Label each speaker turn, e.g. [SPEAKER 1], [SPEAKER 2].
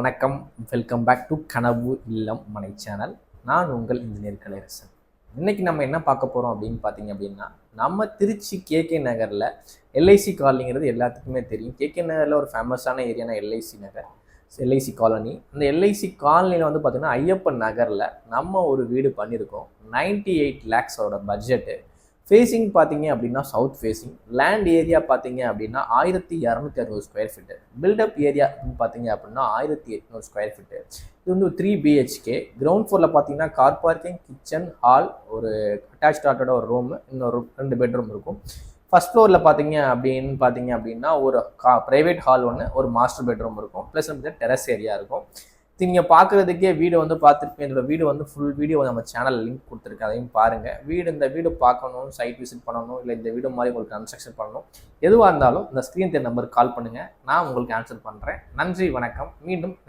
[SPEAKER 1] வணக்கம். Welcome back to கனவு இல்லம் மனை சேனல். நான் உங்கள் இன்ஜினியர் கலையரசன். இன்னைக்கு நம்ம என்ன பார்க்க போகிறோம் அப்படின்னு பார்த்தீங்க அப்படின்னா, நம்ம திருச்சி கேகே நகரில் எல்ஐசி காலனிங்கிறது எல்லாத்துக்குமே தெரியும். கேகே நகரில் ஒரு ஃபேமஸான ஏரியானா எல்ஐசி நகர், எல்ஐசி காலனி. அந்த எல்ஐசி காலனியில் வந்து பார்த்திங்கன்னா ஐயப்பன் நகரில் நம்ம ஒரு வீடு பண்ணியிருக்கோம். 98 lakhs பட்ஜெட்டு. ஃபேஸிங் பார்த்தீங்க அப்படின்னா சவுத் ஃபேஸிங். லேண்ட் ஏரியா பார்த்தீங்க அப்படின்னா 1260 ஸ்கொயர் ஃபீட்டு. பில்டப் ஏரியா பார்த்தீங்க அப்படின்னா 1800 ஸ்கொயர் ஃபீட்டு. இது வந்து 3 BHK. கிரவுண்ட் ஃப்ளோரில் பார்த்தீங்கன்னா கார் பார்க்கிங், கிச்சன், ஹால், ஒரு அட்டாச் டாட்டோட ஒரு ரூமு, இன்னொரு 2 பெட்ரூம் இருக்கும். ஃபர்ஸ்ட் ஃப்ளோரில் பார்த்தீங்க அப்படின்னா ஒரு ப்ரைவேட் ஹால் ஒன்று, ஒரு மாஸ்டர் பெட்ரூம் இருக்கும். ப்ளஸ் வந்து டெரஸ் ஏரியா இருக்கும். நீங்கள் பார்க்குறதுக்கே வீடு வந்து பார்த்துருப்பீங்க. இதோட வீடு வந்து ஃபுல் வீடியோ நம்ம சேனல் லிங்க் கொடுத்துருக்கேன், அதையும் பாருங்கள். இந்த வீடு பார்க்கணும், சைட் விசிட் பண்ணணும், இல்லை இந்த வீடு மாதிரி உங்களுக்கு கன்ஸ்ட்ரக்ஷன் பண்ணணும், எதுவாக இருந்தாலும் இந்த ஸ்க்ரீன் நம்பருக்கு கால் பண்ணுங்கள். நான் உங்களுக்கு ஆன்சர் பண்ணுறேன். நன்றி, வணக்கம். மீண்டும் நெக்ஸ்ட்